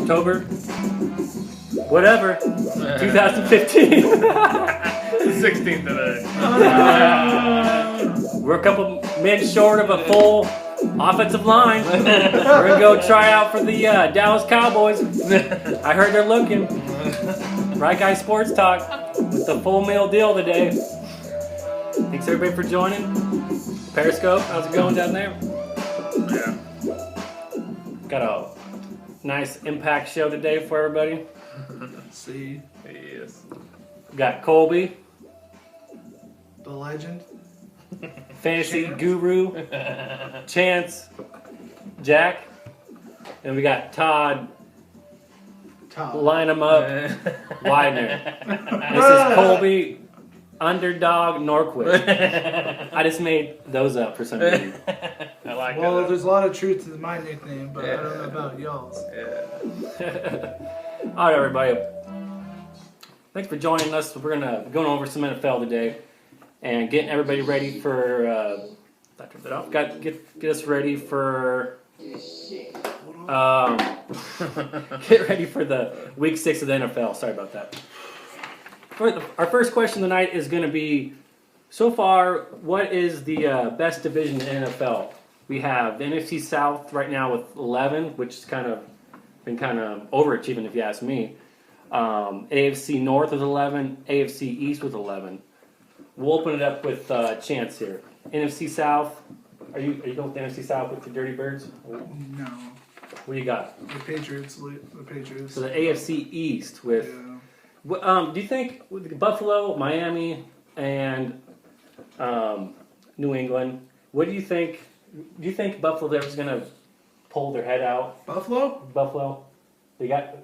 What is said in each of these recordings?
October, whatever, 2015. 16th today. We're a couple men short of a full offensive line. We're going to go try out for the Dallas Cowboys. I heard they're looking. RiteGuys Sports Talk with the full meal deal today. Thanks everybody for joining. Periscope, how's it going down there? Yeah. Got a nice impact show today for everybody. See, Yes. Got Colby, the legend. fantasy Chance. guru, Chance, Jack, and we got Todd. Top. Line them up, Widener. This is Colby, Underdog, Norquist. I just made those up for some reason. I like Well, it. there's a lot of truth to my nickname, but I don't know about y'all's. Yeah. All right, everybody. Thanks for joining us. We're gonna be going over some NFL today and getting everybody ready for. Get us ready for. Get ready for the week 6 of the NFL. Sorry about that. Our first question tonight is going to be: so far, what is the best division in the NFL? We have the NFC South right now with 11, which is been overachieving if you ask me. AFC North with 11, AFC East with 11. We'll open it up with Chance here. NFC South. Are you going with the NFC South with the Dirty Birds? No, What do you got? the Patriots. The Patriots. So the AFC East with. Yeah. Do you think with Buffalo, Miami, and New England? What do you think? Do you think Buffalo is going to pull their head out? Buffalo? Buffalo, they got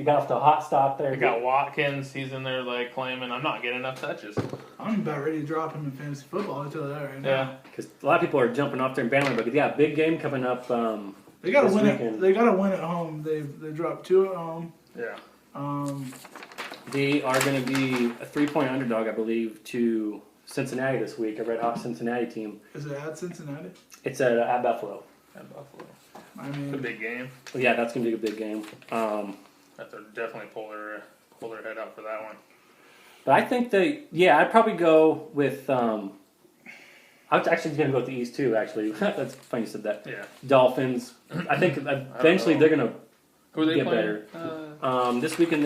off the hot stop there. We got Watkins. He's in there claiming I'm not getting enough touches. I'm about ready to drop him in fantasy football. I'll tell you that right now. Yeah. Because a lot of people are jumping off their bandwagon. But yeah, big game coming up. They gotta this win weekend. it. They gotta win at home. They dropped 2 at home. Yeah. They are going to be a 3-point underdog, I believe, to Cincinnati this week. A red hot Cincinnati team. Is it at Cincinnati? It's at Buffalo. At Buffalo. I It's a mean, big game. Well, yeah, that's going to be a big game. Have to definitely pull their head out for that one. But I think I'd probably go with. I was actually going to go with the East too. Actually, that's funny you said that. Yeah. Dolphins. I think eventually they're going to Who are they get playing? better. This weekend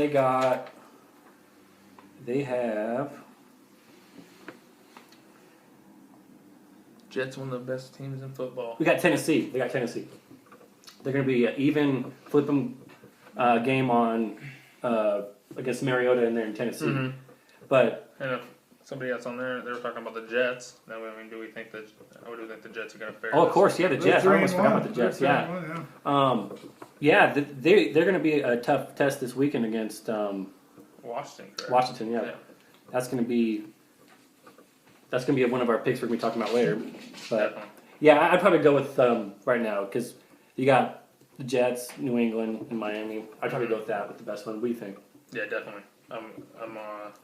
they have. Jets, one of the best teams in football. We got Tennessee. They got Tennessee. They're going to be an even flip-em game on against Mariota in there in Tennessee. Mm-hmm. But And if somebody else on there, they were talking about the Jets. Now, I mean, do we think the Jets are going to fare? of course, yeah, the they're Jets. I almost 3-1. forgot about the Jets. They're Yeah. 3-1, They're going to be a tough test this weekend against Washington, correct? Washington. Yeah, that's going to be one of our picks we're going to be talking about later. But Definitely. yeah, I'd probably go with right now because you got the Jets, New England, and Miami. I'd probably go with that with the best one. What do you think? Yeah, definitely. I'm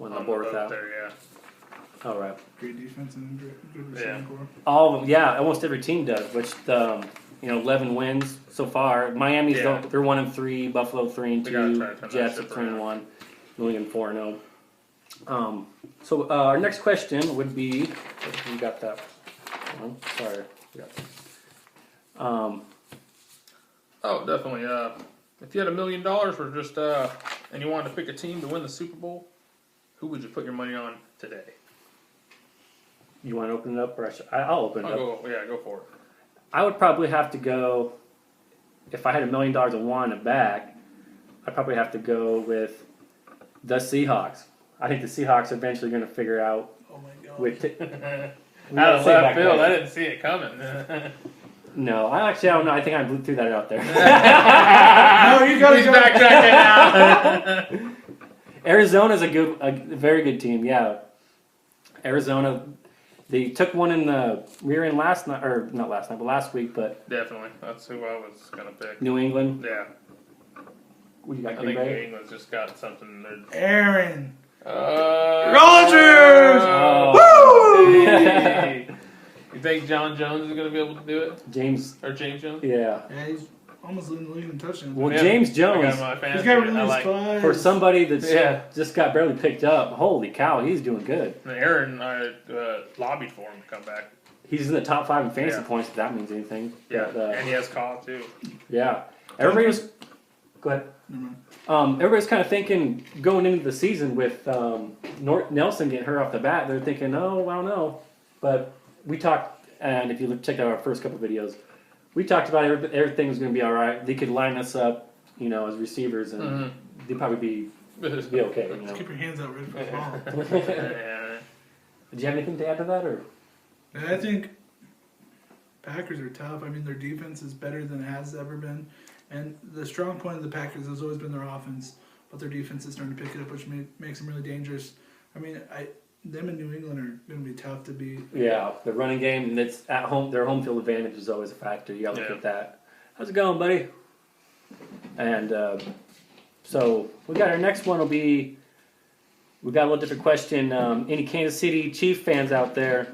On on board with the boat that? there, yeah. All right. Great defense and good Yeah. receiving core. All of them, yeah, almost every team does. Which 11 wins so far. Miami's Yeah. they're 1-3, Buffalo 3-2, We gotta try to turn that Jets ship at 3-1, around. New England 4-0. So our next question would be, you got that one? Sorry, Oh, definitely. If you had $1 million for just and you wanted to pick a team to win the Super Bowl, who would you put your money on today? You want to open it up, or I'll open it up. Go for it. I would probably have to go. If I had $1 million and wanted it back, I'd probably have to go with the Seahawks. I think the Seahawks are eventually going to figure out. Oh my god. With Out of left field, I didn't see it coming. No, I don't know. I think I blew through that out there. No, you gotta He's go. backtracking now. Arizona's a very good team. Yeah, Arizona. They took one in the rear end last night, or not last night, but last week. But Definitely, that's who I was gonna pick. New England. Yeah, What you got? I Green think New Bay? England's just got something. Aaron. Rodgers! Oh. Woo! You think John Jones is gonna be able to do it, James. or James Jones? Yeah. Yeah, almost leading the league in touchdowns. Well, Yeah. James I Jones, got my He's fantasy. got really I nice like class. for somebody that's Yeah. just got barely picked up, holy cow, he's doing good. And Aaron lobbied for him to come back. He's in the top 5 in fantasy Yeah. points, if that means anything. Yeah, But, and he has call too. yeah. Everybody was. Go ahead. Never mind. Everybody's kind of thinking going into the season with Nelson getting hurt off the bat. They're thinking, oh, I don't know. But we talked, and if you check out our first couple videos, we talked about everything was going to be all right. They could line us up, as receivers, and they'd probably be okay. Just keep your hands out ready for the ball. Yeah. Did you have anything to add to that, or? And I think Packers are tough. I mean, their defense is better than it has ever been. And the strong point of the Packers has always been their offense, but their defense is starting to pick it up, which makes them really dangerous. I mean, them in New England are going to be tough to beat. Yeah, the running game, and it's at home. Their home field advantage is always a factor. You got to look Yeah. at that. How's it going, buddy? And so we got our next one. Will be we got a little different question. Any Kansas City Chief fans out there?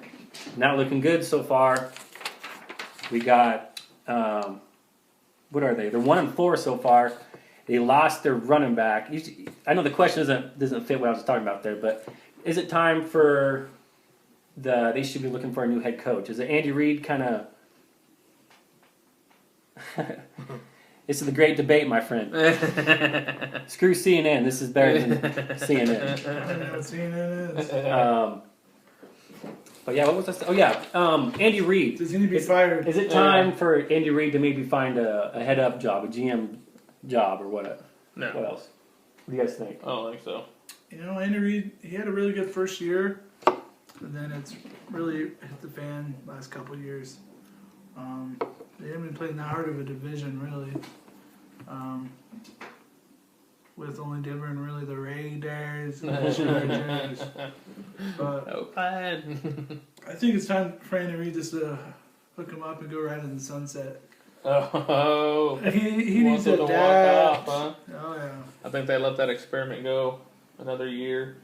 Not looking good so far. We got what are they? They're 1-4 so far. They lost their running back. I know the question doesn't fit what I was talking about there, but is it time for they should be looking for a new head coach? Is it Andy Reid kind of? This is the great debate, my friend. Screw CNN. This is better than CNN. I don't know what CNN is. But yeah, what was I saying? Oh yeah, Andy Reid. Does he need to be fired? Is it time for Andy Reid to maybe find a head up job, a GM job, or what? No, What else? What do you guys think? I don't think so. Andy Reid, he had a really good first year, and then it's really hit the fan last couple of years. They haven't been playing that hard of a division, really. With only Denver and really the Raiders and the Chargers. But Oh, bad. I think it's time for Andy Reid just to hook him up and go right in the sunset. Oh, He needs wants him to to walk adapt. off, huh? Oh, yeah. I think they let that experiment go another year,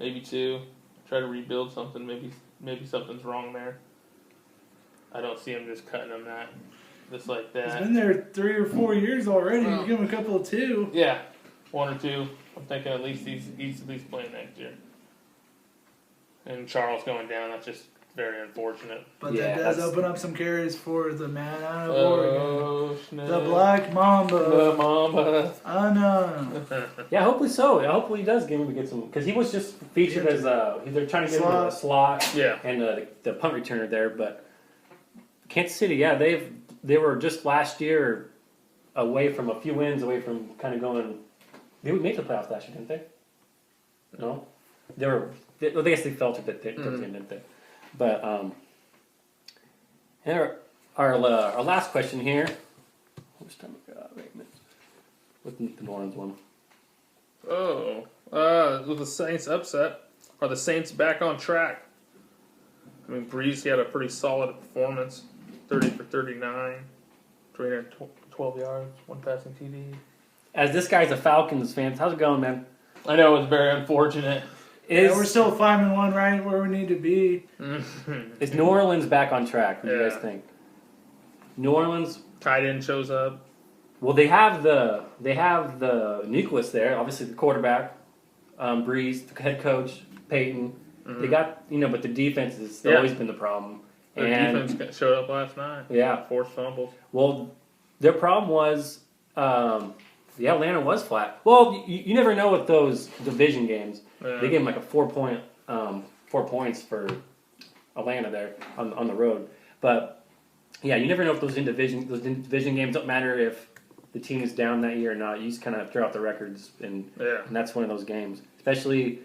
maybe 2. Try to rebuild something. Maybe something's wrong there. I don't see him just cutting him just like He's that. been there 3 or 4 years already. Well. You give him a couple of 2. Yeah, 1 or 2. I'm thinking at least he's at least playing next year. And Charles going down, that's just very unfortunate. But Yeah, that does that's- open up some carries for the man out of Oregon. Oh, snap. The Black Mamba. The Mamba. I know. Yeah, hopefully so. Hopefully he does get some, because he was just featured as they're trying to get him a slot Yeah. and the punt returner there. But Kansas City, yeah, they were just last year away from a few wins away from kind of going. They would make the playoffs last year, didn't they? No, I guess they fell to the end, didn't they? But and our last question here. How much time we got? Wait a minute. With the New Orleans one. With the Saints upset, are the Saints back on track? I mean, Breeze, he had a pretty solid performance, 30 for 39, 312 yards, 1 passing TD. As this guy's a Falcons fan, how's it going, man? I know it's very unfortunate. Yeah, we're still 5-1, right where we need to be. Is New Orleans back on track? What do you guys think? New Orleans. Tight end shows up. Well, they have the nucleus there. Obviously, the quarterback, Breeze, the head coach, Peyton. They got but the defense has always been the problem. Their defense showed up last night. Yeah. Forced fumbles. Well, their problem was Atlanta was flat. Well, you never know with those division games. Yeah. They gave them like a 4 points for Atlanta there on the road. But yeah, you never know if those division games don't matter if the team is down that year or not. You just kind of throw out the records, and that's one of those games. Especially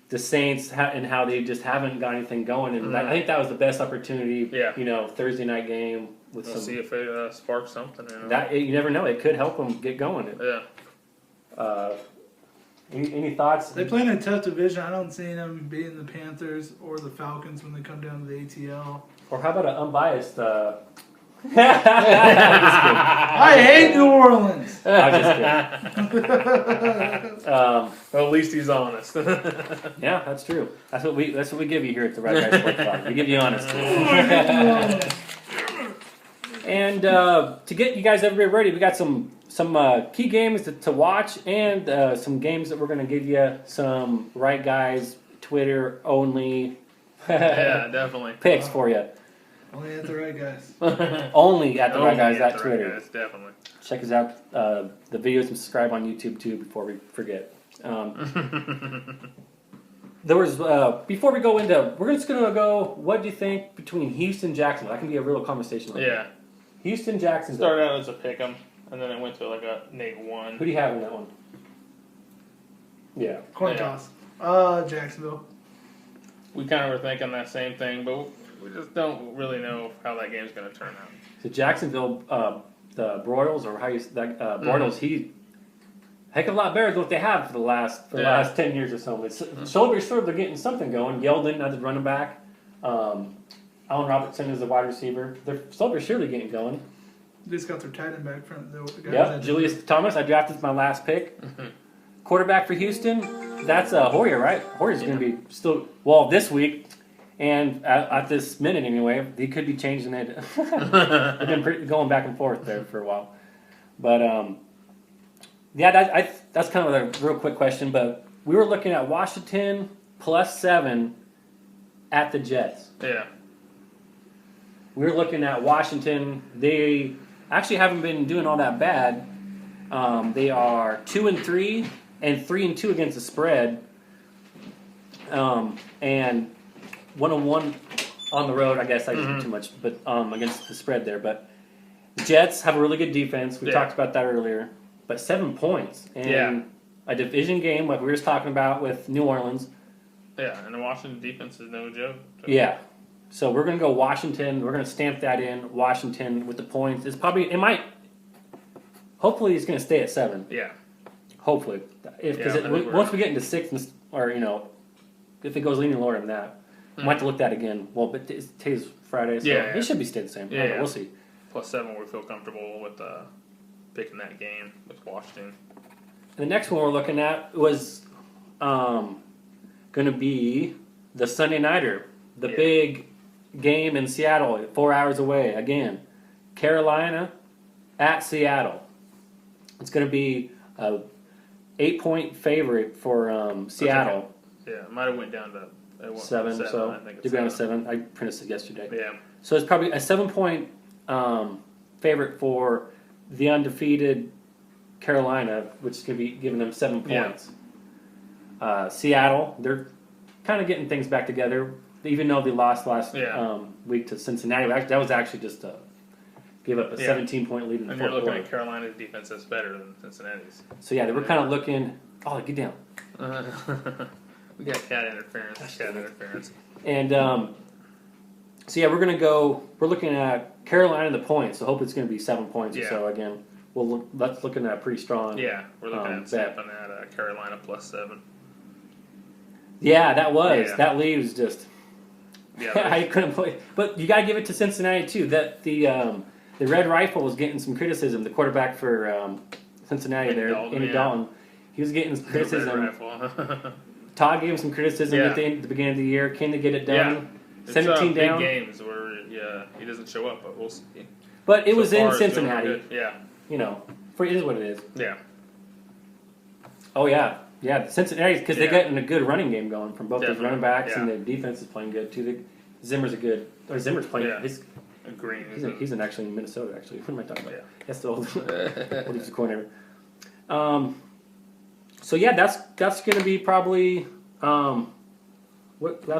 the Saints and how they just haven't got anything going. And I think that was the best opportunity. Yeah. Thursday night game with We'll some. see if it sparks something. You never know. It could help them get going. Yeah. Any thoughts? They play in a tough division. I don't see them beating the Panthers or the Falcons when they come down to the ATL. Or how about an unbiased? I'm I hate New Orleans. just kidding. Well, at least he's honest. Yeah, that's true. That's what we give you here at the RiteGuys Sports Talk. We give you honesty. And to get you guys everybody ready, we got some key games to watch and some games that we're going to give you some Right Guys Twitter only Yeah, definitely. picks for you. Only at the right guys. Only at the Right Guys Only at the Twitter. Right Guys, definitely. Check us out, the videos, and subscribe on YouTube too before we forget. There was before we go into, we're just gonna go. What do you think between Houston and Jacksonville? That can be a real conversation. Yeah. Houston, Jacksonville. Started out as a pick'em, and then it went to like a -1. Who do you have in that one? Yeah. Coin Yeah. toss. Jacksonville. We kind of were thinking that same thing, but we just don't really know how that game's going to turn out. So Jacksonville, the Broyles, or how you that Broyles, he heck of a lot better than what they have for the last 10 years or so. It's slowly they're getting something going. Yeldon as a running back. Allen Robertson is the wide receiver. They're slowly surely getting going. They just got their tight end back from the guy. Yep, Julius Thomas. I drafted my last pick. Quarterback for Houston. That's Hoyer, right? Hoyer's going to be still this week. And at this minute, anyway, he could be changing it. They've been going back and forth there for a while. But, that's kind of a real quick question. But we were looking at Washington +7 at the Jets. Yeah. We were looking at Washington. They actually haven't been doing all that bad. They are 2-3 and 3-2 against the spread. And 1-1 on the road. I guess I did too much, but against the spread there. But the Jets have a really good defense. We talked about that earlier. But 7 points in a division game, like we were just talking about with New Orleans. Yeah, and the Washington defense is no joke. So. Yeah. So we're going to go Washington. We're going to stamp that in. Washington with the points. Hopefully it's going to stay at 7. Yeah. Hopefully. Once we get into 6, or, if it goes leaning lower than that, we might have to look at that again. Well, but today's Friday, so it should be stay the same. Yeah, We'll see. +7, we feel comfortable with picking that game with Washington. And the next one we're looking at was going to be the Sunday Nighter. The big game in Seattle, 4 hours away. Again, Carolina at Seattle. It's going to be a 8-point favorite for Seattle. Yeah, it might have went down to 7. So I think it's did go down to 7. I printed it yesterday. Yeah. So it's probably a 7-point favorite for the undefeated Carolina, which is going to be giving them 7 points. Seattle, they're kind of getting things back together, even though they lost last week to Cincinnati. That was actually just to give up a 17-point lead in the and fourth you're looking quarter. at Carolina's defense that's better than Cincinnati's. So they were kind of looking. Oh, get down. We got cat interference. And we're gonna go. We're looking at Carolina the points. So hope it's gonna be 7 points or so. Again, that's looking at a pretty strong. Yeah, we're looking at snapping at Carolina +7. Yeah, that was. Yeah. That leaves just. Yeah, I couldn't play, but you got to give it to Cincinnati too. That the Red Rifle was getting some criticism. The quarterback for Cincinnati Andy Dalton, he was getting some criticism. Todd gave him some criticism at the beginning of the year. Can they get it done? Yeah. 17 down. Big games where he doesn't show up, but we'll see. But it was in Cincinnati. Yeah. It is what it is. Yeah. Oh yeah. Yeah, Cincinnati, because they're getting a good running game going from both those running backs, and the defense is playing good too. Zimmer's playing. Yeah. Green. He's actually in Minnesota. Actually, what am I talking about? Yeah. That's the old defensive coordinator. So that's going to be probably. I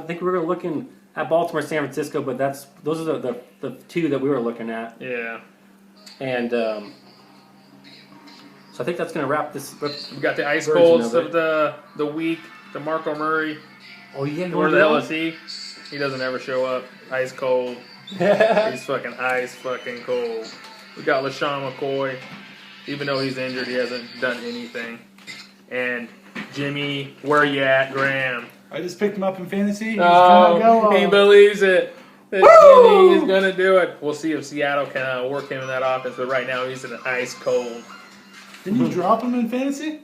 think we were looking at Baltimore, San Francisco, but those are the two that we were looking at. Yeah. And. So I think that's going to wrap this. We got the ice colds of the week. DeMarco Murray. Oh yeah, where the hell is he? He doesn't ever show up. Ice cold. He's fucking ice fucking cold. We got LaShawn McCoy. Even though he's injured, he hasn't done anything. And Jimmy, where you at, Graham? I just picked him up in fantasy. He's gonna go. He believes it. Jimmy is gonna do it. We'll see if Seattle can work him in that offense. But right now, he's in an ice cold. Didn't you drop him in fantasy?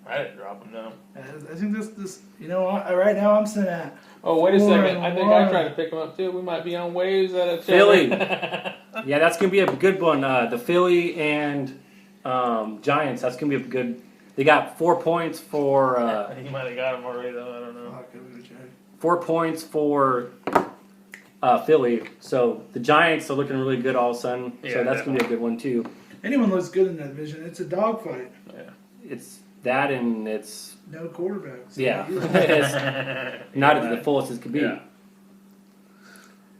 I didn't drop them, no. I think this, you know, right now I'm sitting at. Oh, wait a second. I think I 4-1. tried to pick them up too. We might be on waves at a Philly. Yeah, that's gonna be a good one. The Philly and Giants. That's gonna be a good. They got 4 points for. You might have got them already, though. I don't know. Fuck, I'm gonna check. 4 points for Philly. So the Giants are looking really good all of a sudden. Yeah, so that's definitely. gonna be a good one too. Anyone looks good in that division. It's a dogfight. Yeah. It's that and it's No quarterbacks. yeah, it's not at the fullest as could be. Yeah.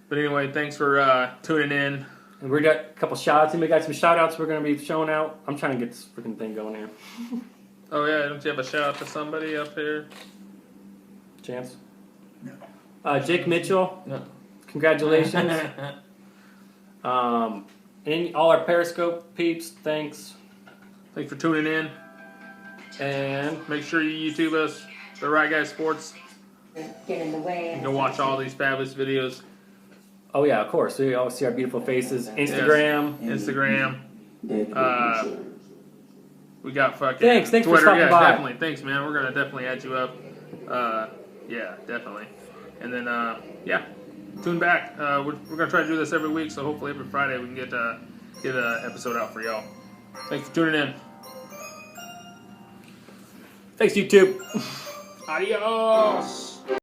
But anyway, thanks for tuning in. And we got a couple shout outs. And we got some shout outs we're going to be showing out. I'm trying to get this freaking thing going here. Oh, yeah. Don't you have a shout out to somebody up here? Chance? No. Jake Mitchell. No. Congratulations. And all our Periscope peeps, thanks. Thanks for tuning in. And Make sure you YouTube us, the Right Guys Sports. Get in the way. You can watch all these fabulous videos. oh yeah, of course. We always see our beautiful faces. Instagram. Instagram. We got fucking Thanks for Twitter. stopping Yeah, by. definitely. Thanks, man. We're gonna definitely add you up. Yeah, definitely. And then yeah, tune back. We're gonna try to do this every week, so hopefully every Friday we can get an episode out for y'all. Thanks for tuning in. Thanks, YouTube. Adios.